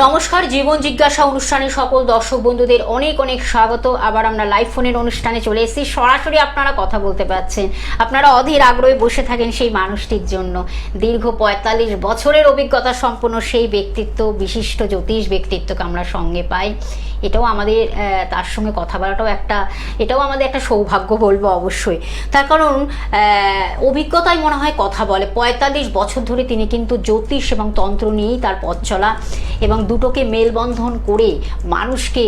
নমস্কার, জীবন জিজ্ঞাসা অনুষ্ঠানে সকল দর্শক বন্ধুদের অনেক অনেক স্বাগত। আবার আমরা লাইভ ফোনের অনুষ্ঠানে চলে এসেছি। সরাসরি আপনারা কথা বলতে পারছেন। আপনারা অধীর আগ্রহে বসে থাকেন সেই মানুষটির জন্য। দীর্ঘ ৪৫ বছরের অভিজ্ঞতা সম্পন্ন সেই ব্যক্তিত্ব, বিশিষ্ট জ্যোতিষ ব্যক্তিত্বকে আমরা সঙ্গে পাই। এটাও আমাদের তার সঙ্গে কথা বলাটাও এটাও আমাদের একটা সৌভাগ্য বলবো অবশ্যই। তার কারণ অভিজ্ঞতায় মনে হয় কথা বলে। ৪৫ বছর ধরে তিনি কিন্তু জ্যোতিষ এবং তন্ত্র নিয়েই তার পথ চলা, এবং দুটোকে মেলবন্ধন করে মানুষকে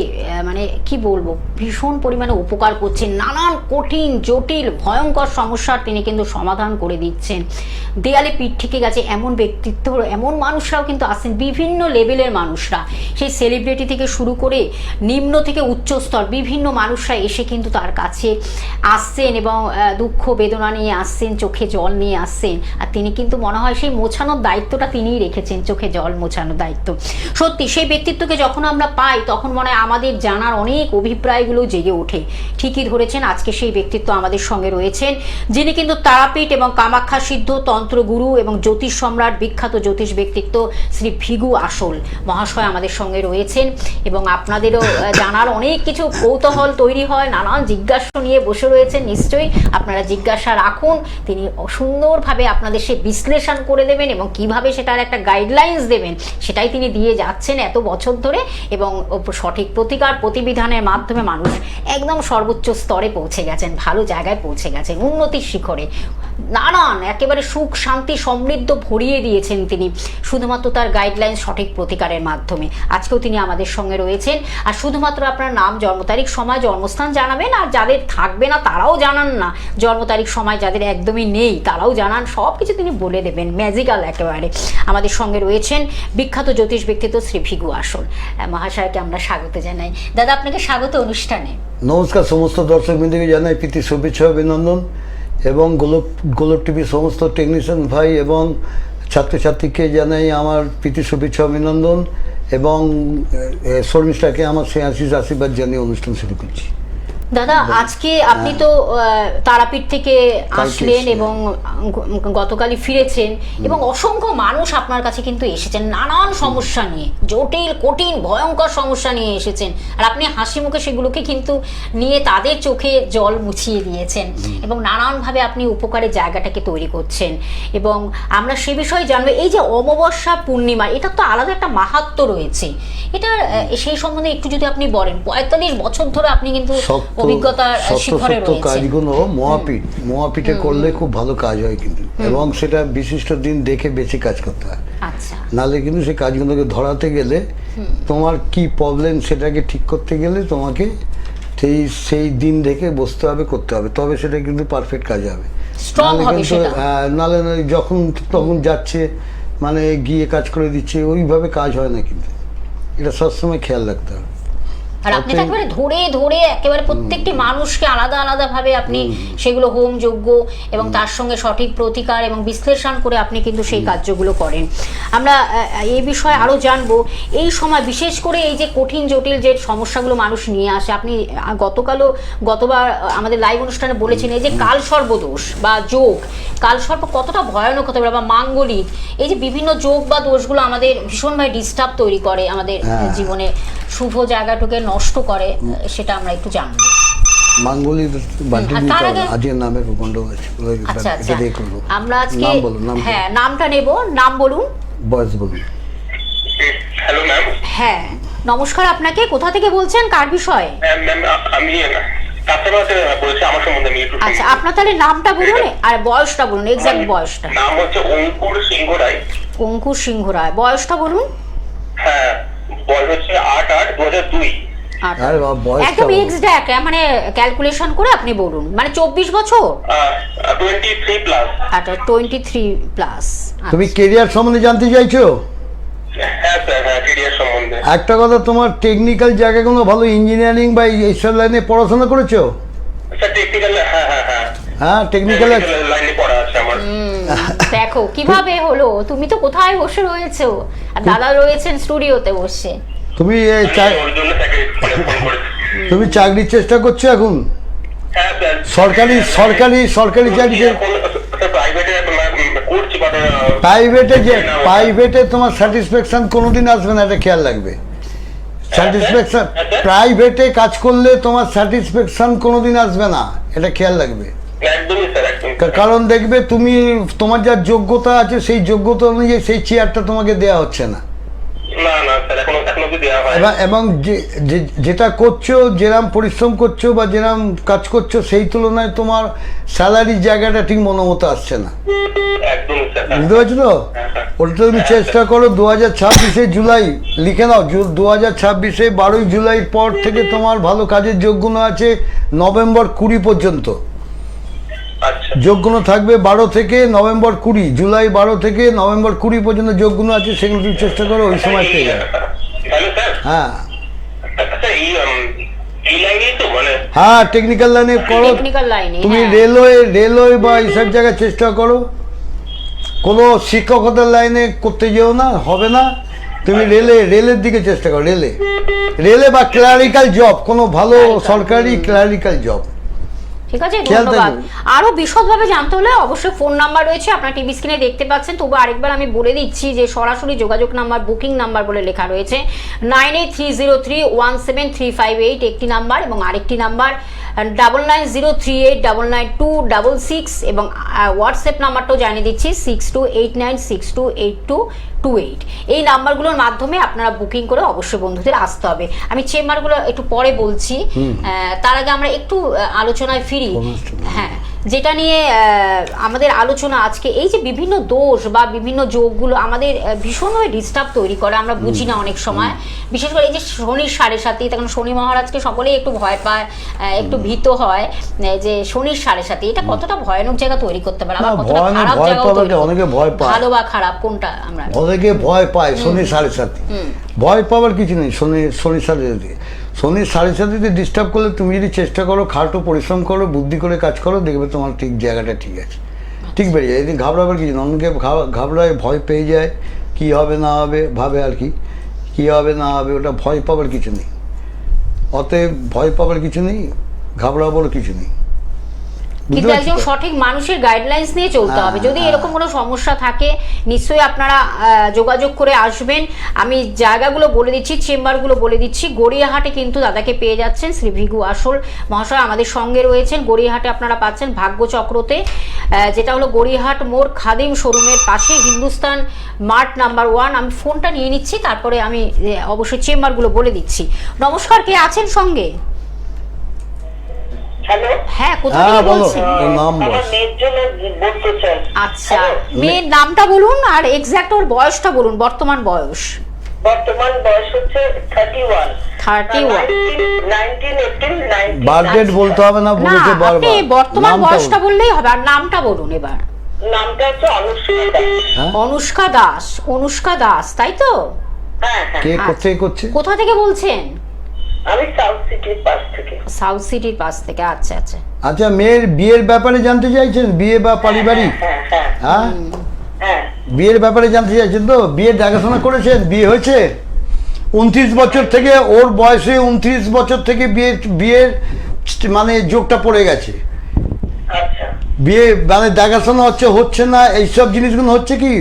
মানে কি বলবো ভীষণ পরিমাণে উপকার করছেন। নানান কঠিন জটিল ভয়ঙ্কর সমস্যার তিনি কিন্তু সমাধান করে দিচ্ছেন। দেয়ালে পিঠ থেকে গেছে এমন ব্যক্তিত্ব, এমন মানুষরাও কিন্তু আসেন, বিভিন্ন লেভেলের মানুষরা, সেই সেলিব্রিটি থেকে শুরু করে নিম্ন থেকে উচ্চ স্তর বিভিন্ন মানুষরা এসে কিন্তু তার কাছে আসছেন এবং দুঃখ বেদনা নিয়ে আসছেন, চোখে জল নিয়ে আসছেন। আর তিনি কিন্তু মনে হয় সেই মোছানোর দায়িত্বটা তিনিই রেখেছেন, চোখে জল মোছানোর দায়িত্ব। সত্যি সেই ব্যক্তিত্বকে যখন আমরা পাই তখন মনে হয় আমাদের জানার অনেক অভিপ্রায়গুলো জেগে ওঠে। ঠিকই ধরেছেন, আজকে সেই ব্যক্তিত্ব আমাদের সঙ্গে রয়েছেন, যিনি কিন্তু তারাপীঠ এবং কামাখ্যা সিদ্ধ তন্ত্রগুরু এবং জ্যোতিষ সম্রাট, বিখ্যাত জ্যোতিষ ব্যক্তিত্ব শ্রী ভৃগু আসল মহাশয় আমাদের সঙ্গে রয়েছেন। এবং আপনাদেরও জানার অনেক কিছু কৌতূহল তৈরি হয়, নানান জিজ্ঞাসা নিয়ে বসে রয়েছেন। নিশ্চয়ই আপনারা জিজ্ঞাসা রাখুন, তিনি সুন্দরভাবে আপনাদের সে বিশ্লেষণ করে দেবেন এবং কিভাবে সেটার একটা গাইডলাইন্স দেবেন সেটাই তিনি দিয়ে যাচ্ছেন এত বছর ধরে। এবং সঠিক প্রতিকার প্রতিবিধানের মাধ্যমে মানুষ একদম সর্বোচ্চ স্তরে পৌঁছে গেছেন, ভালো জায়গায় পৌঁছে গেছেন, উন্নতির শিখরে নানান একেবারে সুখ শান্তি সমৃদ্ধ ভরিয়ে দিয়েছেন তিনি শুধুমাত্র তার গাইডলাইন সঠিক প্রতিকারের মাধ্যমে। আজকেও তিনি আমাদের সঙ্গে রয়েছেন। আর শুধুমাত্র আপনার নাম, জন্ম তারিখ, সময়, জন্মস্থান জানাবেন, আর যাদের থাকবে না তারাও জানান না, জন্ম তারিখ সময় যাদের একদমই নেই তারাও জানান, সব কিছু তিনি বলে দেবেন, ম্যাজিক্যাল একেবারে। আমাদের সঙ্গে রয়েছেন বিখ্যাত জ্যোতিষ ব্যক্তিত্ব শ্রী ভৃগু আসল মহাশয়কে আমরা স্বাগত জানাই। দাদা, আপনাকে স্বাগত অনুষ্ঠানে। নমস্কার, সমস্ত দর্শকবৃন্দকে জানাই প্রীতি শুভেচ্ছা অভিনন্দন, এবং গোলক টিভির সমস্ত টেকনিশিয়ান ভাই এবং ছাত্রছাত্রীকে জানাই আমার প্রীতি শুভেচ্ছা অভিনন্দন, এবং শর্মিষ্ঠাকে আমার আশিস আশীর্বাদ জানিয়ে অনুষ্ঠান শুরু করছি। দাদা, আজকে আপনি তো তারাপীঠ থেকে আসলেন এবং গতকালই ফিরেছেন, এবং অসংখ্য মানুষ আপনার কাছে কিন্তু এসেছেন নানান সমস্যা নিয়ে, জটিল কঠিন ভয়ঙ্কর সমস্যা নিয়ে এসেছেন। আর আপনি হাসি মুখে সেগুলোকে কিন্তু নিয়ে তাদের চোখে জল মুছিয়ে দিয়েছেন এবং নানানভাবে আপনি উপকারের জায়গাটাকে তৈরি করছেন। এবং আমরা সে বিষয়ে জানবো, এই যে অমাবস্যা পূর্ণিমা, এটা তো আলাদা একটা মাহাত্ম্য রয়েছে, এটা সেই সম্বন্ধে একটু যদি আপনি বলেন। ৪৫ বছর ধরে আপনি কিন্তু অভিজ্ঞতার শিখরে রয়েছে। কাজগুলো মহাপীঠে করলে খুব ভালো কাজ হয় কিন্তু, এবং সেটা বিশিষ্ট দিন দেখে বেশি কাজ করতে হয়। আচ্ছা, নালে কিন্তু সেই কাজগুলোকে ধরাতে গেলে, তোমার কি প্রবলেম সেটাকে ঠিক করতে গেলে তোমাকে সেই দিন দেখে বসতে হবে, করতে হবে, তবে সেটা কিন্তু পারফেক্ট কাজ হবে। নালে যখন তখন যাচ্ছে মানে গিয়ে কাজ করে দিচ্ছে, ওইভাবে কাজ হয় না কিন্তু। এটা সবসময় খেয়াল রাখতে হবে। আর আপনি তো একেবারে ধরে ধরে একেবারে প্রত্যেকটি মানুষকে আলাদা আলাদা ভাবে আপনি সেগুলো হোম যজ্ঞ এবং তার সঙ্গে সঠিক প্রতিকার এবং বিশ্লেষণ করে আপনি কিন্তু সেই কার্যগুলো করেন। আমরা এই বিষয়ে আরো জানবো। এই সময় বিশেষ করে এই যে কঠিন জটিল যে সমস্যাগুলো মানুষ নিয়ে আসে, আপনি গতবার আমাদের লাইভ অনুষ্ঠানে বলেছেন এই যে কালসর্পদোষ বা যোগ, কালসর্প কতটা ভয়ানক হতে পারে, বা মাঙ্গলিক, এই যে বিভিন্ন যোগ বা দোষগুলো আমাদের ভীষণভাবে ডিস্টার্ব তৈরি করে আমাদের জীবনে, শুভ জায়গাটাকে নষ্ট করে, সেটা আমরা একটু জানবো। আমরা আজকে নামটা নেব। নাম বলুন। বয়স বলুন। Hello ma'am. হ্যাঁ, নমস্কার। আপনাকে কোথা থেকে বলছেন, কার বিষয়ে? আমি আমার সম্বন্ধে আচ্ছা, আপনার তাহলে নামটা বলুন আর বয়সটা বলুন, এক্সাক্ট বয়সটা। নাম হচ্ছে অঙ্কুর সিংহ রায়। অঙ্কুর সিংহ রায়। বয়সটা বলুন। হ্যাঁ, বয়স হচ্ছে 8/8/2002। একদম এক্সাক্ট, মানে ক্যালকুলেশন করে আপনি বলুন, মানে 24 বছর। 23 প্লাস। আচ্ছা, 23 প্লাস। তুমি ক্যারিয়ার সম্বন্ধে জানতে চাইছো? হ্যাঁ স্যার, হ্যাঁ, ক্যারিয়ার সম্বন্ধে। একটা কথা, তোমার টেকনিক্যাল জায়গাগুলো ভালো, ইঞ্জিনিয়ারিং বা এইসব লাইনে পড়াশোনা করেছো? স্যার টেকনিক্যাল, হ্যাঁ টেকনিক্যাল লাইনে পড়া আছে আমার। দেখো কিভাবে হলো, তুমি তো কোথায় বসে রয়েছো আর দাদা রয়েছেন স্টুডিওতে বসে। তুমি তুমি চাকরির চেষ্টা করছো এখন? হ্যাঁ স্যার। সরকারি চাকরি প্রাইভেটে করছি করছি বাট প্রাইভেটে তোমার স্যাটিসফ্যাকশন কোনোদিন আসবে না, এটা খেয়াল রাখবে। স্যাটিসফ্যাকশন প্রাইভেটে কাজ করলে তোমার স্যাটিসফ্যাকশন কোনোদিন আসবে না, এটা খেয়াল রাখবে। একদমই স্যার, একদমই। কারণ দেখবে তুমি তোমার যা যোগ্যতা আছে সেই যোগ্যতা অনুযায়ী সেই চেয়ারটা তোমাকে দেওয়া হচ্ছে না। না না স্যার, এখনো অব্দি দেওয়া হয়। এবং যেটা করছো, যেরাম পরিশ্রম করছো বা যেরাম কাজ করছো, সেই তুলনায় তোমার স্যালারির জায়গাটা ঠিক মনোমতো আসছে না। একদমই স্যার। বুঝতে পারছো তো? ওটা তুমি চেষ্টা করো 2026 জুলাই লিখে নাও, 2026 12 জুলাইয়ের পর থেকে তোমার ভালো কাজের যোগ্যতা আছে নভেম্বর 20 পর্যন্ত। আচ্ছা। যোগ্যতা থাকবে 12 থেকে নভেম্বর 20, জুলাই 12 থেকে নভেম্বর 20 পর্যন্ত যোগ্যতা আছে, সেগুলো তুমি চেষ্টা করো, ওই সময় পেয়ে যাবে। Hello sir. হ্যাঁ আচ্ছা, এই লাইনেই তো মানে। হ্যাঁ, টেকনিক্যাল লাইনে করো টেকনিক্যাল লাইনে তুমি। রেলওয়ে বা এইসব জায়গায় চেষ্টা করো। কোনো শিক্ষকতার লাইনে করতে যেও না, হবে না। তুমি রেলের দিকে চেষ্টা করো, রেলে বা ক্লারিক্যাল জব, কোনো ভালো সরকারি ক্লারিক্যাল জব। ঠিক আছে, খেয়াল ধন্যবাদ। থাকবে। আরো বিশদভাবে জানতে হলে অবশ্যই ফোন নাম্বার রয়েছে, আপনার টিভি স্ক্রিনে দেখতে পাচ্ছেন। তবু আরেকবার আমি বলে দিচ্ছি যে সরাসরি যোগাযোগ নাম্বার, বুকিং নাম্বার বলে লেখা রয়েছে 9830317358 একটি নাম্বার, এবং আরেকটি নাম্বার 9903899266, এবং হোয়াটসঅ্যাপ নাম্বারটাও জানিয়ে দিচ্ছি 6289628228। এই নাম্বারগুলোর মাধ্যমে আপনারা বুকিং করে অবশ্যই বন্ধুদের আসতে হবে। আমি চেম্বারগুলো একটু পরে বলছি, তার আগে আমরা একটু আলোচনায় ফিরি। হ্যাঁ, যেটা নিয়ে আমাদের আলোচনা আজকে, এই যে বিভিন্ন দোষ বা বিভিন্ন যোগগুলো আমাদের ভীষণভাবে ডিস্টার্ব তৈরি করে, আমরা বুঝি না অনেক সময়। বিশেষ করে এই যে শনির 7.5, তখন শনি মহারাজকে সকলেই একটু ভয় পায়, একটু ভীত হয় যে শনির 7.5 এটা কতটা ভয়ানক জায়গা তৈরি করতে পারে, আবার কতটা খারাপ জায়গা, অনেকে ভয় পায়, ভালো বা খারাপ কোনটা আমরা অনেকে ভয় পায় শনি 7.5। ভয় পাওয়ার কিছু নেই। শনি 7.5, শনি 7.5 ডিস্টার্ব করলে তুমি যদি চেষ্টা করো, খাটো পরিশ্রম করো, বুদ্ধি করে কাজ করো, দেখবে তোমার ঠিক জায়গাটা ঠিক আছে, ঠিক বেরিয়ে যায়। এদিকে ঘাবড়াবার কিছু না। অনেকে ঘাবড়ায়, ভয় পেয়ে যায়, কি হবে না হবে ভাবে, আর কি হবে না হবে, ওটা ভয় পাবার কিছু নেই। অতএব ভয় পাবার কিছু নেই, ঘাবড়াবার কিছু নেই। কিন্তু একজন সঠিক মানুষের গাইডলাইন্স নিয়ে চলতে হবে। যদি এরকম কোনো সমস্যা থাকে নিশ্চয়ই আপনারা যোগাযোগ করে আসবেন। আমি জায়গাগুলো বলে দিচ্ছি, চেম্বারগুলো বলে দিচ্ছি। গড়িয়াহাটে কিন্তু দাদাকে পেয়ে যাচ্ছেন, শ্রী ভৃগু আসল মহাশয় আমাদের সঙ্গে রয়েছেন। গড়িয়াহাটে আপনারা পাচ্ছেন ভাগ্যচক্রতে, যেটা হলো গড়িয়াহাট মোড় খাদিম শোরুমের পাশে, হিন্দুস্তান মার্ট নাম্বার 1। আমি ফোনটা নিয়ে নিচ্ছি, তারপরে আমি অবশ্যই চেম্বারগুলো বলে দিচ্ছি। নমস্কার, কে আছেন সঙ্গে? হ্যালো, হ্যাঁ, কোথা থেকে বলছেন? নাম আমার মেয়ের জন্য বলতে চাই। আচ্ছা, মেয়ের নামটা বলুন আর এক্সাক্ট ওর বয়সটা বলুন, বর্তমান বয়স। বর্তমান বয়স হচ্ছে 31। 31। 19 এপ্রিল 19। বার্থডেট বলতে হবে না, না, বলেছে আপনি বারবার। বর্তমান নামটা বয়সটা বলুন। বললেই হবে, আর নামটা বলুন এবার। নামটা হচ্ছে অনুষ্কা দাস। হ্যাঁ? অনুষ্কা দাস। অনুষ্কা দাস, তাই তো? হ্যাঁ হ্যাঁ, কে কোথায় করছে? কোথা থেকে বলছেন? আমি সাউথ সিটির পাশ থেকে। সাউথ সিটির পাশ থেকে। আচ্ছা আচ্ছা। আচ্ছা, মেয়ের বিয়ের ব্যাপারে জানতে চাইছেন? বিয়ে বা পারিবারিক? হ্যাঁ হ্যাঁ হ্যাঁ, হ্যাঁ। বিয়ের ব্যাপারে জানতে চাইছেন তো? বিয়ের দেখাশোনা করেছেন? বিয়ে হয়েছে? 29 বছর থেকে, ওর বয়সে 29 বছর থেকে বিয়ের মানে যোগটা পড়ে গেছে। আচ্ছা। বিয়ে মানে দেখাশোনা হচ্ছে না, এইসব জিনিসগুলো হচ্ছে কি?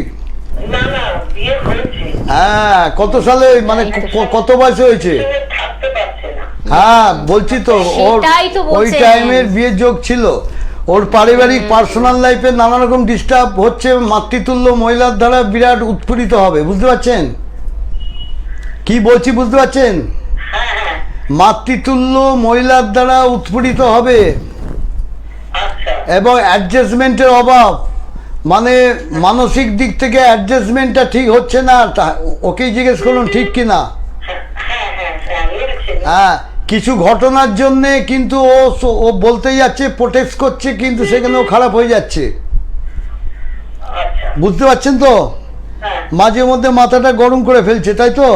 না না, বিয়ে হয়েছে। হ্যাঁ, কত সালে মানে কত বয়সে হয়েছে? সঙ্গে থাকতে পারছে না। হ্যাঁ, বলছি তো, ওর সেটাই তো ওই বলছেন। টাইমের বিয়ের যোগ ছিল। ওর পারিবারিক পার্সোনাল লাইফে নানা রকম ডিস্টার্ব হচ্ছে, মাতৃতুল্য মহিলার দ্বারা বিরাট উৎপীড়িত হবে। বুঝতে পারছেন কি বলছি? বুঝতে পারছেন? হ্যাঁ হ্যাঁ। মাতৃতুল্য মহিলার দ্বারা উৎপীড়িত হবে, আচ্ছা। এবং অ্যাডজাস্টমেন্টের অভাব, মানে মানসিক দিক থেকে অ্যাডজাস্টমেন্টটা ঠিক হচ্ছে না। ওকেই জিজ্ঞেস করুন ঠিক কিনা। হ্যাঁ হ্যাঁ হ্যাঁ, মেরেছে। হ্যাঁ, কিছু ঘটনার জন্যে কিন্তু ও বলতেই যাচ্ছে, প্রোটেক্ট করছে, কিন্তু সেখানেও খারাপ হয়ে যাচ্ছে। আচ্ছা। বুঝতে পারছেন তো? হ্যাঁ মাঝে মধ্যে মাথাটা গরম করে ফেলছে, তাই তো?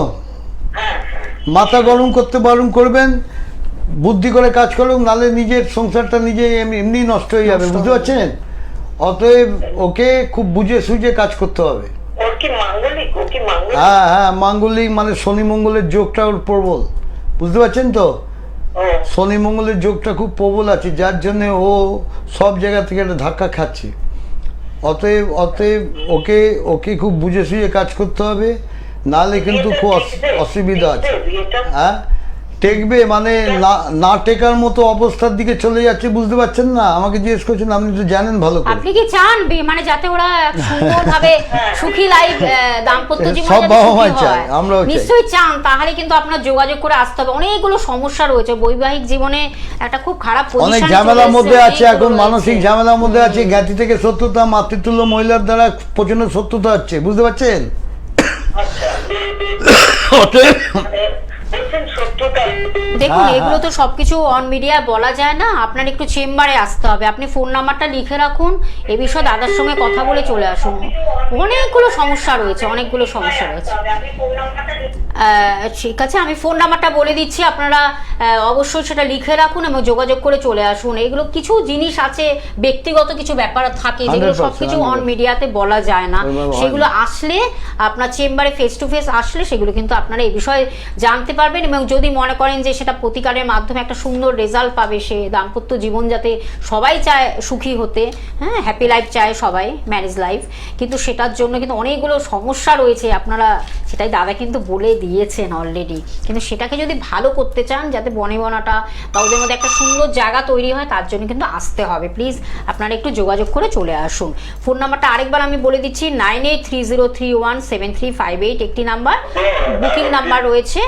হ্যাঁ হ্যাঁ। মাথা গরম করতে বারণ করবেন, বুদ্ধি করে কাজ করুন, নাহলে নিজের সংসারটা নিজে এমনি নষ্ট হয়ে যাবে। বুঝতে পারছেন? অতএব ওকে খুব বুঝে সুঝে কাজ করতে হবে। ওর কি মাঙ্গলিক? ও কি মাঙ্গলিক? হ্যাঁ হ্যাঁ, মাঙ্গলিক মানে শনি মঙ্গলের যোগটা ওর প্রবল। বুঝতে পারছেন তো? ও শনি মঙ্গলের যোগটা খুব প্রবল আছে, যার জন্য ও সব জায়গা থেকে একটা ধাক্কা খাচ্ছে। অতএব ওকে ওকে খুব বুঝে শুয়ে কাজ করতে হবে, নাহলে কিন্তু খুব অসুবিধা আছে। হ্যাঁ, টেকবে মানে না টেকার মতো অবস্থার দিকে চলে যাচ্ছে, বুঝতে পারছেন না? আমাকে জিজ্ঞেস করছেন, আপনি তো জানেন ভালো করে। আপনি কি চান মানে যাতে ওরা সুন্দরভাবে সুখী লাইফ দাম্পত্য জীবন সব যাতে বাবা সুখী মাই চায়, হয়? আমরাও চাই। নিশ্চয়ই চান, তাহলে কিন্তু আপনার যোগাযোগ করে আসতে হবে। অনেকগুলো সমস্যা রয়েছে বৈবাহিক জীবনে, একটা খুব খারাপ অনেক পজিশনে ঝামেলার মধ্যে আছে অনেকগুলো এখন, রয়েছে। মানসিক ঝামেলার মধ্যে আছে, জ্ঞাতি থেকে শত্রুতা, মাতৃতুল্য মহিলার দ্বারা প্রচন্ড শত্রুতা হচ্ছে, বুঝতে পারছেন? আচ্ছা অতএব বলছেন সত্যতা দেখুন, হ্যাঁ, এগুলো হ্যাঁ। তো সবকিছু অন মিডিয়া বলা যায় না। আপনার একটু চেম্বারে আসতে হবে, আপনি ফোন নাম্বারটা লিখে রাখুন, এ বিষয়ে দাদার সঙ্গে কথা বলে চলে আসুন। অনেকগুলো সমস্যা রয়েছে, অনেকগুলো সমস্যা রয়েছে। আপনি ফোন নাম্বারটা ঠিক আছে, আমি ফোন নাম্বারটা বলে দিচ্ছি, আপনারা অবশ্যই সেটা লিখে রাখুন এবং যোগাযোগ করে চলে আসুন। এগুলো কিছু জিনিস আছে, ব্যক্তিগত কিছু ব্যাপার থাকে যেগুলো 100% সবকিছু অন মিডিয়াতে বলা যায় না। ওইভাবে হয় না। সেগুলো আসলে আপনার চেম্বারে ফেস টু ফেস আসলে সেগুলো কিন্তু আপনারা এই বিষয়ে জানতে পারবেন, এবং যদি মনে করেন যে সেটা প্রতিকারের মাধ্যমে একটা সুন্দর রেজাল্ট পাবে, সে দাম্পত্য জীবন যাতে সবাই চায় সুখী হতে, হ্যাঁ, হ্যাপি লাইফ চায় সবাই, ম্যারেজ লাইফ, কিন্তু সেটার জন্য কিন্তু অনেকগুলো সমস্যা রয়েছে, আপনারা সেটাই দাদা কিন্তু বলে দিয়েছেন অলরেডি। কিন্তু সেটাকে যদি ভালো করতে চান, যাতে বনেবনাটা বা ওদের মধ্যে একটা সুন্দর জায়গা তৈরি হয়, তার জন্য কিন্তু আসতে হবে। প্লিজ আপনারা একটু যোগাযোগ করে চলে আসুন। ফোন নাম্বারটা আরেকবার আমি বলে দিচ্ছি, 9830317358 একটি নাম্বার, বুকিং নাম্বার রয়েছে।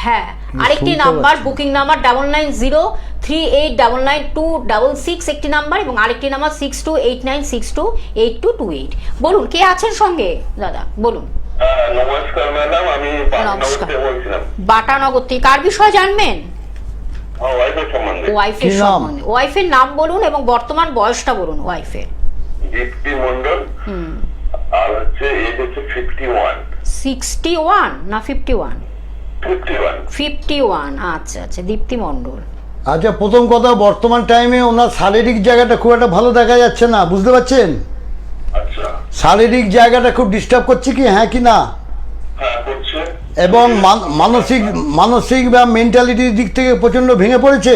হ্যাঁ, আরেকটি শুনতে নাম্বার পাচ্ছি না। বুকিং নাম্বার 9903899266 একটি নাম্বার, এবং আরেকটি নাম্বার 6289628228। বলুন, কে আছেন সঙ্গে দাদা, বলুন। নমস্কার ম্যাডাম, আমি নমস্কার। থেকে বলছিলাম বাটানগর থেকে কার বিষয়ে জানবেন? আমার ওয়াইফের সম্বন্ধে। ওয়াইফের কি নাম? সম্বন্ধে। ওয়াইফের নাম বলুন এবং বর্তমান বয়সটা বলুন ওয়াইফের। দীপ্তি মন্ডল, আর হচ্ছে এজ হচ্ছে 51। 61 না 51? 51। 51, আচ্ছা আচ্ছা, দীপ্তি মণ্ডল। আচ্ছা, প্রথম কথা, বর্তমান টাইমে ওনার শারীরিক জায়গাটা খুব একটা ভালো দেখা যাচ্ছে না, বুঝতে পারছেন? আচ্ছা, শারীরিক জায়গাটা খুব ডিস্টার্ব করছে কি, হ্যাঁ কি না? হ্যাঁ করছে। এবং মানসিক বা মেন্টালিটির দিক থেকে প্রচন্ড ভেঙে পড়েছে।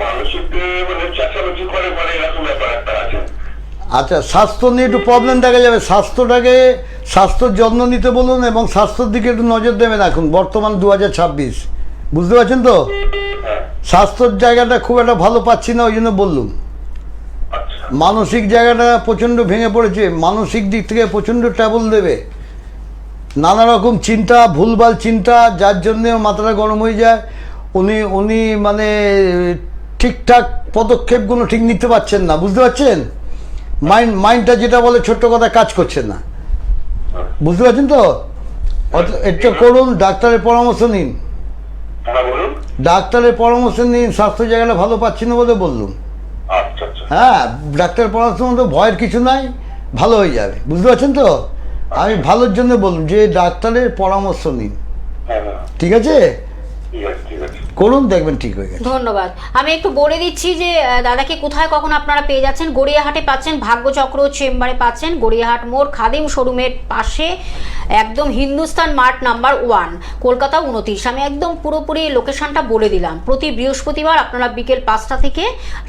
মানসিক মানে চেঁচামেচি করে মানে এরকম ব্যাপার একটা আছে। আচ্ছা, স্বাস্থ্য নিয়ে একটু প্রবলেম দেখা যাবে, স্বাস্থ্যর যত্ন নিতে বলুন এবং স্বাস্থ্যের দিকে একটু নজর দেবেন এখন, বর্তমান 2026, বুঝতে পারছেন তো? হ্যাঁ, স্বাস্থ্যর জায়গাটা খুব একটা ভালো পাচ্ছি না, ওই জন্য বললুম। আচ্ছা। মানসিক জায়গাটা প্রচণ্ড ভেঙে পড়েছে, মানসিক দিক থেকে প্রচণ্ড ট্রাবল দেবে, নানা রকম চিন্তা, ভুলভাল চিন্তা, যার জন্যে ওর মাথাটা গরম হয়ে যায়। উনি মানে ঠিকঠাক পদক্ষেপগুলো ঠিক নিতে পারছেন না, বুঝতে পারছেন? মাইন্ডটা যেটা বলে ছোট্ট কথা কাজ করছে না, বুঝতে পারছেন তো? এটা করুন, ডাক্তারের পরামর্শ নিন, হ্যাঁ বলুন। ডাক্তারের পরামর্শ নিন, স্বাস্থ্য জায়গাটা ভালো পাচ্ছি না বলে বললুম। আচ্ছা আচ্ছা। হ্যাঁ, ডাক্তারের পরামর্শ মতো ভয়ের কিছু নাই, ভালো হয়ে যাবে, বুঝতে পারছেন তো? আমি ভালোর জন্য বলুন যে ডাক্তারের পরামর্শ নিন, হ্যাঁ হ্যাঁ, ঠিক আছে? ঠিক আছে ঠিক আছে। করুন, দেখবেন ঠিক হয়ে গেছে। ধন্যবাদ। আমি একটু বলে দিচ্ছি যে দাদাকে কোথায় কখন আপনারা পেয়ে যাচ্ছেন। গড়িয়াহাটে পাচ্ছেন, ভাগ্যচক্র চেম্বারে পাচ্ছেন, গড়িয়াহাট মোড় খাদিম শোরুমের পাশে, একদম হিন্দুস্তান মার্ট নাম্বার 1, কলকাতা 29। আমি একদম পুরোপুরি লোকেশনটা বলে দিলাম। প্রতি বৃহস্পতিবার আপনারা বিকেল 5টা থেকে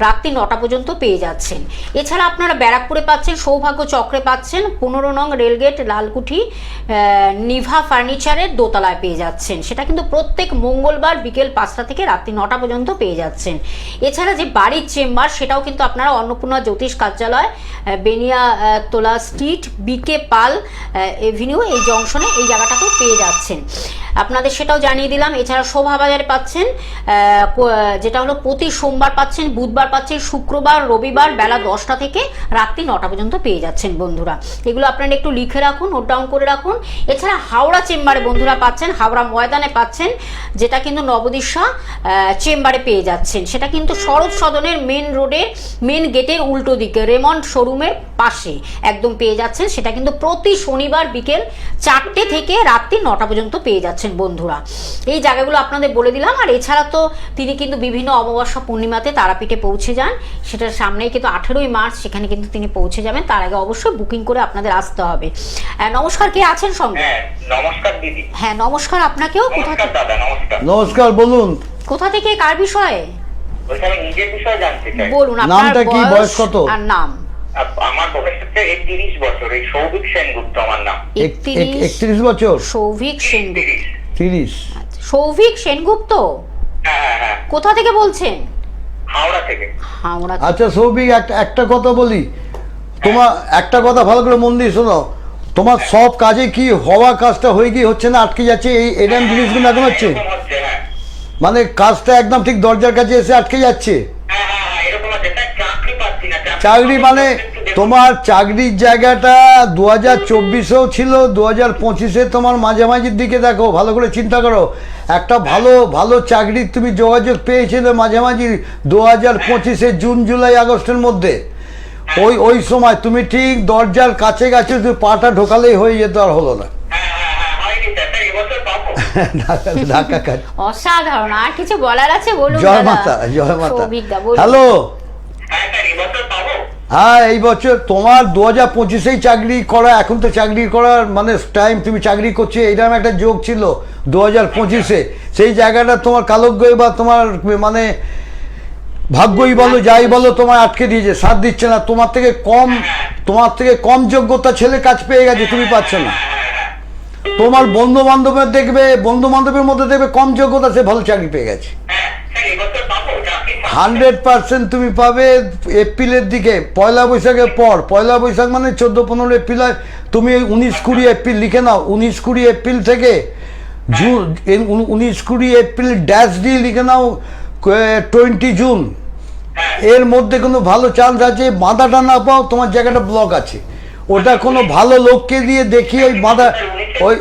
রাত্রি 9টা পর্যন্ত পেয়ে যাচ্ছেন। এছাড়া আপনারা ব্যারাকপুরে পাচ্ছেন, সৌভাগ্য চক্রে পাচ্ছেন, 15 নং রেলগেট লালকুঠি নিভা ফার্নিচারের দোতলায় পেয়ে যাচ্ছেন। সেটা কিন্তু প্রত্যেক মঙ্গলবার বিকেল 5টা থেকে রাত্রি 9টা পর্যন্ত পেয়ে যাচ্ছেন। এছাড়া যে বাড়ির চেম্বার, সেটাও কিন্তু আপনারা অন্নপূর্ণা জ্যোতিষ কার্যালয়, বেনিয়া তোলা স্ট্রিট, বিকে পাল এভিনিউ, এই জংশনে এই জায়গাটাকেও পেয়ে যাচ্ছেন। আপনাদের সেটাও জানিয়ে দিলাম। এছাড়া শোভাবাজারে পাচ্ছেন, যেটা হলো প্রতি সোমবার পাচ্ছেন, বুধবার পাচ্ছেন, শুক্রবার, রবিবার বেলা 10টা থেকে রাত্রি 9টা পর্যন্ত পেয়ে যাচ্ছেন বন্ধুরা। এগুলো আপনারা একটু লিখে রাখুন, নোট ডাউন করে রাখুন। এছাড়া হাওড়া চেম্বারে বন্ধুরা পাচ্ছেন, হাওড়া ময়দানে পাচ্ছেন, যেটা কিন্তু নবদিশা চেম্বারে পেয়ে যাচ্ছেন। সেটা কিন্তু শরৎ সদনের মেন রোডের মেন গেটের উল্টো দিকে রেমন্ড শোরুমের পাশে একদম পেয়ে যাচ্ছেন। সেটা কিন্তু প্রতি শনিবার বিকেল 4টে থেকে রাত্রি 9টা পর্যন্ত পেয়ে যাচ্ছেন বন্ধুরা। এই জায়গাগুলো আপনাদের বলে দিলাম। আর এছাড়া তো তিনি কিন্তু বিভিন্ন অমাবস্যা পূর্ণিমাতে তারাপীঠে পৌঁছে যান, সেটার সামনেই কিন্তু 18ই মার্চ সেখানে কিন্তু তিনি পৌঁছে যাবেন। তার আগে অবশ্যই বুকিং করে আপনাদের আসতে হবে। নমস্কার, কে আছেন সঙ্গে? হ্যাঁ নমস্কার দিদি। হ্যাঁ নমস্কার আপনাকেও। নমস্কার দাদা, নমস্কার। নমস্কার, বলুন। কোথা থেকে, কার বিষয়ে? ওইখানে নিজের বিষয়ে জানতে চাই। বলুন আপনার নামটা কি, বয়স কত? আর নাম। আমার বয়স হচ্ছে 31 বছর। এই সৌভিক সেনগুপ্ত আমার নাম। 31 বছর, সৌভিক সেনগুপ্ত। 30। আচ্ছা, সৌভিক সেনগুপ্ত হ্যাঁ, কোথা থেকে বলছেন? হাওড়া থেকে। হাওড়া থেকে। আচ্ছা সৌভিক, একটা কথা বলি, তোমার একটা কথা ভালো করে মন দিয়ে শোনো, তোমার সব কাজে কি হওয়ার কাজটা হয়ে গিয়ে হচ্ছে না, আটকে যাচ্ছে, এরকম জিনিসগুলো এখন হচ্ছে, এরকম হচ্ছে, হ্যাঁ। মানে কাজটা একদম ঠিক দরজার কাছে এসে আটকে যাচ্ছে। হ্যাঁ, এরকম হচ্ছে। তাই চাকরি পাচ্ছি না। চাকরি মানে তোমার চাকরির জায়গাটা 2024-এও ছিল, 2025-এ তোমার মাঝামাঝির দিকে দেখো, ভালো করে চিন্তা করো, একটা ভালো ভালো চাকরির তুমি যোগাযোগ পেয়েছিলে মাঝামাঝি 2025-এ জুন জুলাই আগস্টের মধ্যে। ওই সময় তুমি ঠিক দরজার কাছে কাছে তুমি পাটা ঢোকালেই হয়ে যেত, আর হলো না। হয়নি স্যার। তাই এবছর পাবো? ঢাকা কাজ। অসাধারণ। আর কিছু বলার আছে বলুন জয় দাদা। মাতা, জয় মাতা। সৌভিক দা বলুন। হ্যালো, হ্যাঁ স্যার, এবছর পাবো? হ্যাঁ এই বছর তোমার 2025-এই চাকরি করা, এখন তো চাকরি করার মানে টাইম, তুমি চাকরি করছো এইরকম একটা যোগ ছিল 2025-এ, সেই জায়গাটা তোমার কালজ্ঞই বা তোমার মানে ভাগ্যই বলো যাই বলো তোমার আটকে দিয়েছে, সাথ দিচ্ছে না, তোমার থেকে কম যোগ্যতা ছেলে কাজ পেয়ে গেছে, তুমি পাচ্ছ না। তোমার বন্ধু বান্ধবের মধ্যে দেখবে কম যোগ্যতা, সে ভালো চাকরি পেয়ে গেছে। হ্যাঁ স্যার, এবছর পাবো? 100% তুমি পাবে এপ্রিলের দিকে, পয়লা বৈশাখের পর। পয়লা বৈশাখ মানে 14-15 এপ্রিল হয়, তুমি 19-20 এপ্রিল লিখে নাও, 19-20 এপ্রিল থেকে জুন, 19-20 এপ্রিল ড্যাশ দিয়ে লিখে নাও 20 জুন, এর মধ্যে কোনো ভালো চান্স আছে। বাঁধাটা না পাও, তোমার জায়গাটা ব্লক আছে, ওটা কোনো ভালো লোককে দিয়ে দেখিয়ে ওই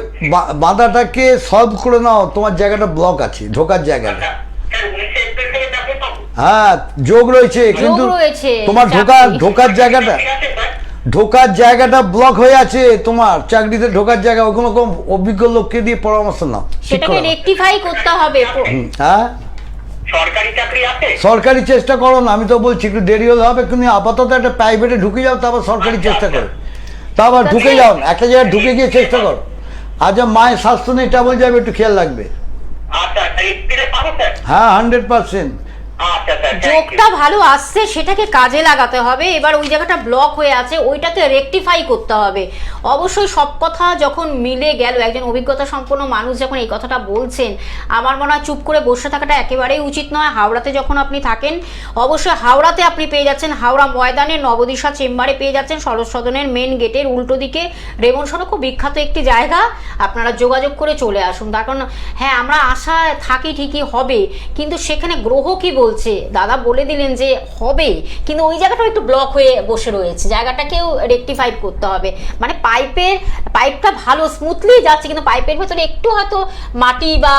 বাঁধাটাকে সলভ করে নাও, তোমার জায়গাটা ব্লক আছে, ঢোকার জায়গাটা। স্যার 19 এপ্রিল থেকে চাকরি পাবো? হ্যাঁ যোগ রয়েছে, কিন্তু রয়েছে, তোমার চাকরি। ঢোকার জায়গাটা ব্লক হয়ে আছে, তোমার চাকরিতে ঢোকার জায়গা, কোনো অভিজ্ঞ লোককে দিয়ে পরামর্শ নাও, ঠিক সেটাকে করে নাও। রেকটিফাই করতে হবে। হ্যাঁ সরকারি চাকরি আছে? সরকারি চেষ্টা করো না, আমি তো বলছি একটু দেরি হলে হবে, কিন্তু আপাতত একটা প্রাইভেটে ঢুকে যাও, তারপর সরকারি চেষ্টা করো, তারপর ঢুকে যাও, একটা জায়গায় ঢুকে গিয়ে চেষ্টা করো। আজ মায়ের স্বাস্থ্য নেই, ট্রাভেল যাবে, একটু খেয়াল রাখবে। আচ্ছা, এপ্রিলে পাবো স্যার? হ্যাঁ 100%। আচ্ছা স্যার, যোগটা ভালো আসছে, সেটাকে কাজে লাগাতে হবে। এবার ওই জায়গাটা ব্লক হয়ে আছে, ওইটাকে রেকটিফাই করতে হবে। অবশ্যই সব কথা যখন মিলে গেল, একজন অভিজ্ঞতা সম্পন্ন মানুষ যখন এই কথাটা বলছেন, আমার মনে হয় চুপ করে বসে থাকাটা একেবারেই উচিত নয়। হাওড়াতে যখন আপনি থাকেন, অবশ্যই হাওড়াতে আপনি পেয়ে যাচ্ছেন, হাওড়া ময়দানে নবদিশা চেম্বারে পেয়ে যাচ্ছেন, সরস সদনের মেন গেটের উল্টো দিকে রেবন সড়ক, খুব বিখ্যাত একটি জায়গা। আপনারা যোগাযোগ করে চলে আসুন, তার কারণ হ্যাঁ আমরা আশায় থাকি ঠিকই হবে, কিন্তু সেখানে গ্রহ কি বলছে, দাদা বলে দিলেন যে হবে, কিন্তু ওই জায়গাটা একটু ব্লক হয়ে বসে রয়েছে, জায়গাটাকেও রেকটিফাই করতে হবে। মানে পাইপটা ভালো স্মুথলি যাচ্ছে, কিন্তু পাইপের ভেতরে একটু হয়তো মাটি বা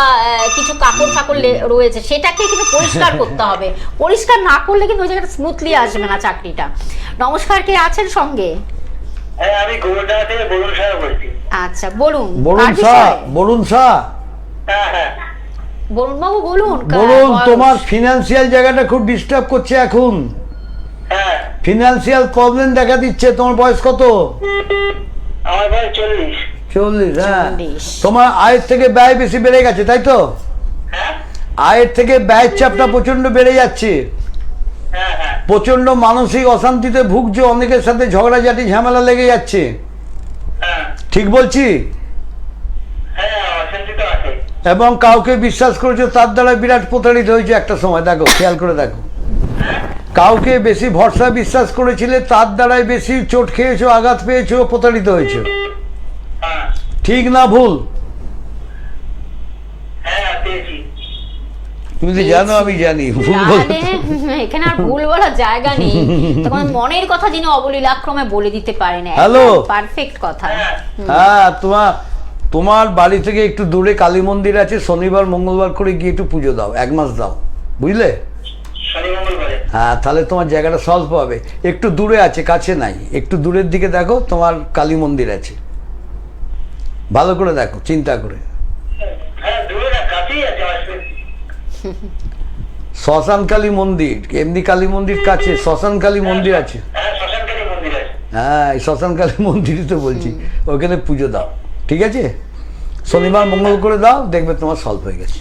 কিছু কাপড় ফাকড় রয়েছে, সেটাকে কিন্তু পরিষ্কার করতে হবে। পরিষ্কার না করলে কিন্তু ওই জায়গাটা স্মুথলি আসবে না চাকরিটা। নমস্কার, কে আছেন সঙ্গে? হ্যাঁ, আমি গোবরডাঙ্গা থেকে বরুণ শাহ বলছি। আচ্ছা বলুন। বরুণ কার শাহ, বিষয়ে? বরুণ শাহ, হ্যাঁ, বরুণ বাবু বলুন। বলুন, বয়স? তোমার ফিনান্সিয়াল জায়গাটা খুব ডিস্টার্ব করছে এখন, হ্যাঁ। ফিনান্সিয়াল প্রবলেম দেখা দিচ্ছে। তোমার বয়স কত? আমার বয়স 40। 40। হ্যাঁ 40। তোমার আয়ের থেকে ব্যয় বেশি বেড়ে গেছে, তাই তো? হ্যাঁ, আয়ের থেকে ব্যয়ের চাপটা প্রচন্ড বেড়ে যাচ্ছে, হ্যাঁ, প্রচন্ড মানসিক অশান্তিতে ভুগছো, অনেকের সাথে ঝগড়াঝাটি ঝামেলা লেগে যাচ্ছে, হ্যাঁ, ঠিক বলছি? হ্যাঁ, অশান্তি তো আছে। এবং কাউকে বিশ্বাস করেছো, তার দ্বারা বিরাট প্রতারিত হয়েছে একটা সময়, দেখো খেয়াল করে দেখো, কাউকে বেশি ভরসা বিশ্বাস করেছিলে, তার দ্বারাই বেশি চোট খেয়েছো, আঘাত পেয়েছো, প্রতারিত হয়েছো, হ্যাঁ, ঠিক না ভুল? হ্যাঁ, পেয়েছি। তুমি তো জানো আমি জানি, ভুল বলতে তাহলে এখানে আর ভুল বলার জায়গা নেই, তখন মনের কথা যিনি অবলীলাক্রমে বলে দিতে পারেন, হ্যালো। পারফেক্ট কথা। হ্যাঁ, তোমার বাড়ি থেকে একটু দূরে কালী মন্দির আছে, শনিবার মঙ্গলবার করে গিয়ে একটু পুজো দাও, 1 মাস দাও, বুঝলে? শনি মঙ্গলবারে? হ্যাঁ, তাহলে তোমার জায়গাটা সলভ হবে। একটু দূরে আছে, কাছে নাই, একটু দূরের দিকে দেখো, তোমার কালী মন্দির আছে, ভালো করে দেখো চিন্তা করে। হ্যাঁ, দূরে না, কাছেই আছে আমার। শ্মশান কালী মন্দির, এমনি কালী মন্দির কাছে, শ্মশান কালী মন্দির আছে। হ্যাঁ, শ্মশানকালী মন্দির আছে। হ্যাঁ, এই শ্মশান কালী মন্দিরই তো বলছি, ওখানে পুজো দাও, ঠিক আছে? শনিবার মঙ্গল করে দাও, দেখবে তোমার সলভ হয়ে গেছে,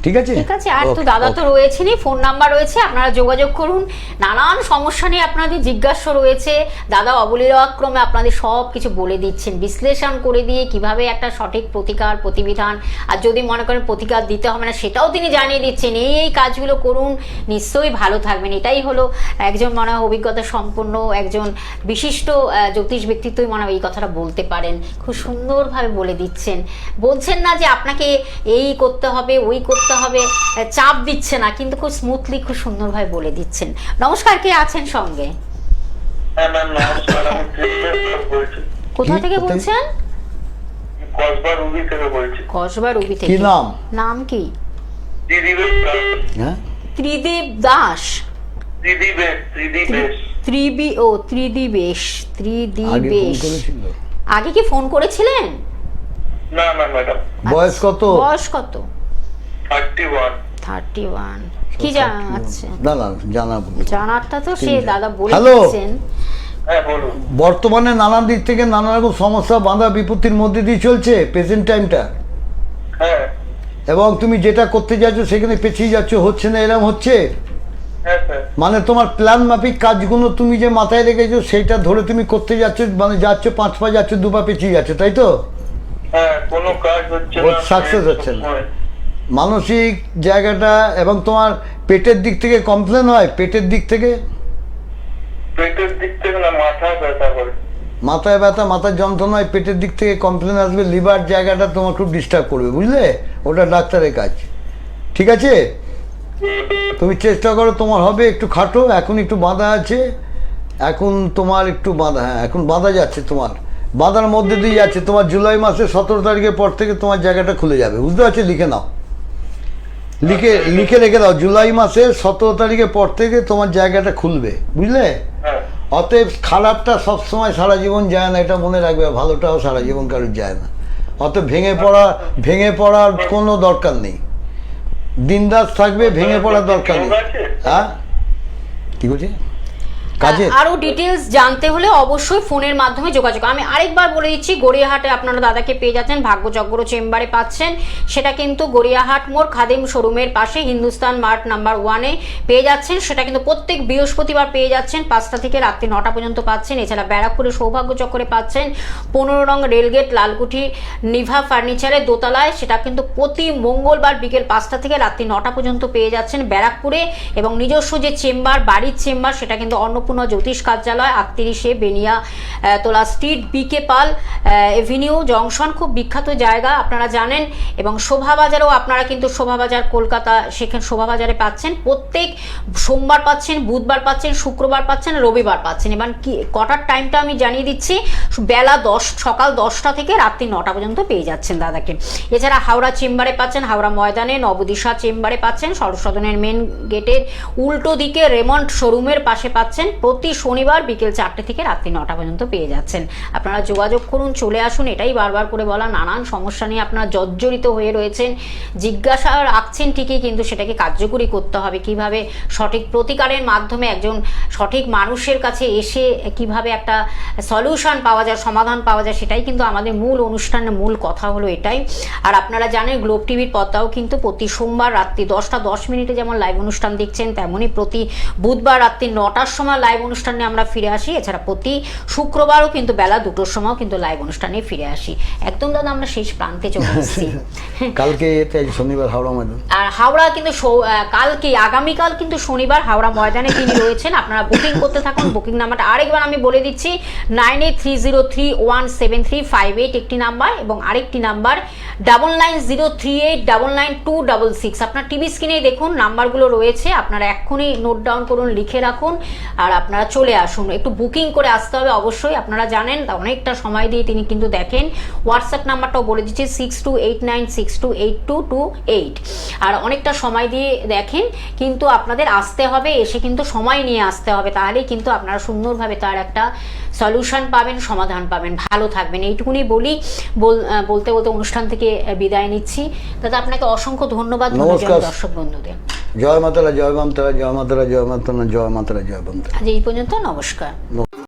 ঠিক আছে? ঠিক আছে, আর তো Okay, দাদা তো okay. রয়েছেনই, ফোন নাম্বার রয়েছে, আপনারা যোগাযোগ করুন। নানান সমস্যা নিয়ে আপনাদের জিজ্ঞাসা রয়েছে, দাদা অবলীলাক্রমে আপনাদের সব কিছু বলে দিচ্ছেন, বিশ্লেষণ করে দিয়ে কিভাবে একটা সঠিক প্রতিকার প্রতিবিধান, আর যদি মনে করেন প্রতিকার দিতে হবে না সেটাও তিনি জানিয়ে দিচ্ছেন। এই কাজগুলো করুন, নিশ্চয়ই ভালো থাকবেন। এটাই হলো একজন মনে হয় অভিজ্ঞতা সম্পন্ন একজন বিশিষ্ট জ্যোতিষ ব্যক্তিত্বই মনে হয় এই কথাটা বলতে পারেন। খুব সুন্দরভাবে বলে দিচ্ছেন, বলছেন না যে আপনাকে এই করতে হবে ওই করতে হবে, চাপ দিচ্ছে না, কিন্তু খুব স্মুথলি খুব সুন্দরভাবে বলে দিচ্ছেন। নমস্কার, কে আছেন সঙ্গে? হ্যাঁ ম্যাম নমস্কার, আমি বলছি কোথা কি? থেকে কোথায়? বলছেন? কসবা রুবি থেকে বলছি। কসবা রুবি থেকে। কি নাম? নাম কি? ত্রিদিবেশ হ্যাঁ, ত্রিদেব দাস। ত্রিদিবেশ ত্রিদিবেশ। আগে ফোন করেছিল। আগে কি ফোন করেছিলেন? না না ম্যাডাম, বয়স কত? বয়স কত? 31। 31। কি জানা আছে? না না, জানাবো। জানারটা তো সে দাদা বলে হ্যালো। দিচ্ছেন। হ্যাঁ বলুন। বর্তমানে নানান দিক থেকে নানা রকম সমস্যা বাধা বিপত্তির মধ্যে দিয়ে চলছে প্রেজেন্ট টাইমটা, হ্যাঁ এবং তুমি যেটা করতে যাচ্ছ সেখানে পেছিয়ে যাচ্ছ, হচ্ছে না, এরকম হচ্ছে। হ্যাঁ স্যার। মানে তোমার প্ল্যান মাফিক কাজগুলো তুমি যে মাথায় রেখেছো সেটা ধরে তুমি করতে যাচ্ছ, মানে যাচ্ছ 5 পা যাচ্ছ 2 পা পেছিয়ে যাচ্ছ, তাই তো? হ্যাঁ কোনো কাজ হচ্ছে ওর না, success হচ্ছে না। সময়। মানসিক জায়গাটা এবং তোমার পেটের দিক থেকে কমপ্লেন হয়, পেটের দিক থেকে, পেটের দিক থেকে না, মাথা ব্যথা করে। মাথায় ব্যথা, মাথার যন্ত্রণা হয়, পেটের দিক থেকে কমপ্লেন আসবে, লিভার জায়গাটা তোমার খুব ডিস্টার্ব করবে, বুঝলে? ওটা ডাক্তারের কাজ, ঠিক আছে? তুমি চেষ্টা করো, তোমার হবে, একটু খাটো, এখন একটু বাঁধা আছে, এখন তোমার একটু বাঁধা, হ্যাঁ এখন বাঁধা যাচ্ছে, তোমার বাঁধার মধ্যে দিয়ে যাচ্ছে। তোমার জুলাই মাসের 17 তারিখের পর থেকে তোমার জায়গাটা খুলে যাবে, বুঝতে পারছো? লিখে নাও, লিখে রেখে দাও, জুলাই মাসের 17 তারিখের পর থেকে তোমার জায়গাটা খুলবে, বুঝলে? হ্যাঁ অতএব খারাপটা সবসময় সারা জীবন যায় না, এটা মনে রাখবে, ভালোটাও সারা জীবন কারোর যায় না। অতএব ভেঙে পড়ার কোনো দরকার নেই, দিনদাস থাকবে, ভেঙে পড়ার দরকার নেই। হ্যাঁ কি বলছে? কাজে আরো ডিটেলস জানতে হলে অবশ্যই ফোনের মাধ্যমে যোগাযোগ। আমি আরেকবার বলে দিচ্ছি, গড়িয়াহাটে আপনারা দাদাকে পেয়ে যাচ্ছেন, ভাগ্যচক্র চেম্বারে পাচ্ছেন, সেটা কিন্তু গড়িয়াহাট মোড় খাদিম শোরুমের পাশে হিন্দুস্তান মার্ট নাম্বার 1-এ পেয়ে যাচ্ছেন। সেটা কিন্তু প্রত্যেক বৃহস্পতিবার পেয়ে যাচ্ছেন, 5টা থেকে রাত্রি 9টা পর্যন্ত পাচ্ছেন। এছাড়া ব্যারাকপুরে সৌভাগ্য চক্রে পাচ্ছেন, 15 নং রেলগেট লালকুঠি নিভা ফার্নিচারের দোতলায়, সেটা কিন্তু প্রতি মঙ্গলবার বিকেল 5টা থেকে রাত্রি 9টা পর্যন্ত পেয়ে যাচ্ছেন ব্যারাকপুরে। এবং নিজস্ব যে চেম্বার, বাড়ির চেম্বার, সেটা কিন্তু অন্নপূর্ণা জ্যোতিষ কার্যালয়, 38 বেনিয়া তোলা স্ট্রিট, বিকে পাল এভিনিউ জংশন, খুব বিখ্যাত জায়গা আপনারা জানেন। এবং শোভাবাজারেও আপনারা কিন্তু শোভাবাজার কলকাতা, সেখানে শোভাবাজারে পাচ্ছেন, প্রত্যেক সোমবার পাচ্ছেন, বুধবার পাচ্ছেন, শুক্রবার পাচ্ছেন, রবিবার পাচ্ছেন। এবার কি কটার টাইমটা আমি জানিয়ে দিচ্ছি, বেলা সকাল 10টা থেকে রাত্রি 9টা পর্যন্ত পেয়ে যাচ্ছেন দাদাকে। এছাড়া হাওড়া চেম্বারে পাচ্ছেন, হাওড়া ময়দানে নবদিশা চেম্বারে পাচ্ছেন, সদনের মেন গেটের উল্টো দিকে রেমন্ড শোরুমের পাশে পাচ্ছেন, প্রতি শনিবার বিকেল 4টে থেকে রাত্রি 9টা পর্যন্ত পেয়ে যাচ্ছেন। আপনারা যোগাযোগ করুন, চলে আসুন। এটাই বারবার করে বলা, নানান সমস্যা নিয়ে আপনারা জর্জরিত হয়ে রয়েছেন, জিজ্ঞাসা রাখছেন ঠিকই, কিন্তু সেটাকে কার্যকরী করতে হবে। কিভাবে সঠিক প্রতিকারের মাধ্যমে একজন সঠিক মানুষের কাছে এসে কিভাবে একটা সলিউশন পাওয়া যায়, সমাধান পাওয়া যায়, সেটাই কিন্তু আমাদের মূল অনুষ্ঠানের মূল কথা হলো এটাই। আর আপনারা জানেন গ্লোব টিভির পর্দাও কিন্তু প্রতি সোমবার রাত্রি 10টা 10 মিনিটে যেমন লাইভ অনুষ্ঠান দেখছেন, তেমনই প্রতি বুধবার রাত্রি 9টার সময় লাইভ অনুষ্ঠানে আমরা ফিরে আসি। এছাড়া প্রতি শুক্রবারও কিন্তু বেলা 2টোর সময়ও কিন্তু লাইভ অনুষ্ঠানে ফিরে আসি। একদম দাদা আমরা শেষ প্রান্তে চলে এসেছি। কালকে এতে শনিবার হাওড়া ময়দান, আর হাওড়া কিন্তু কালকে, আগামীকাল কিন্তু শনিবার হাওড়া ময়দানে তিনি রয়েছেন। আপনারা বুকিং করতে থাকুন। বুকিং নাম্বারটা আরেকবার আমি বলে দিচ্ছি, 9830317358 একটি নাম্বার, এবং আরেকটি নাম্বার 9903899266। আপনার টিভি স্ক্রিনে দেখুন নাম্বারগুলো রয়েছে, আপনারা এক্ষুনি নোট ডাউন করুন, লিখে রাখুন, আর আপনারা চলে আসুন। একটু বুকিং করে আসতে হবে অবশ্যই, আপনারা জানেন অনেকটা সময় দিয়ে তিনি কিন্তু দেখেন। হোয়াটসঅ্যাপ নাম্বারটাও বলে দিচ্ছি 6289628228, আর অনেকটা সময় দিয়ে দেখেন, কিন্তু আপনাদের আসতে হবে, এসে কিন্তু সময় নিয়ে আসতে হবে, তাহলেই কিন্তু আপনারা সুন্দরভাবে তার একটা সলিউশন পাবেন, সমাধান পাবেন। ভালো থাকবেন, এইটুকুনি বলি। বলতে বলতে অনুষ্ঠান থেকে বিদায় নিচ্ছি। দাদা আপনাকে অসংখ্য ধন্যবাদ। নমস্কার দর্শক বন্ধুদের, জয় মাতারা, জয় বামতারা, জয় মাতারা, জয় মাতারা, জয় মাতারা, জয় বামতারা। আজ এই পর্যন্ত, নমস্কার।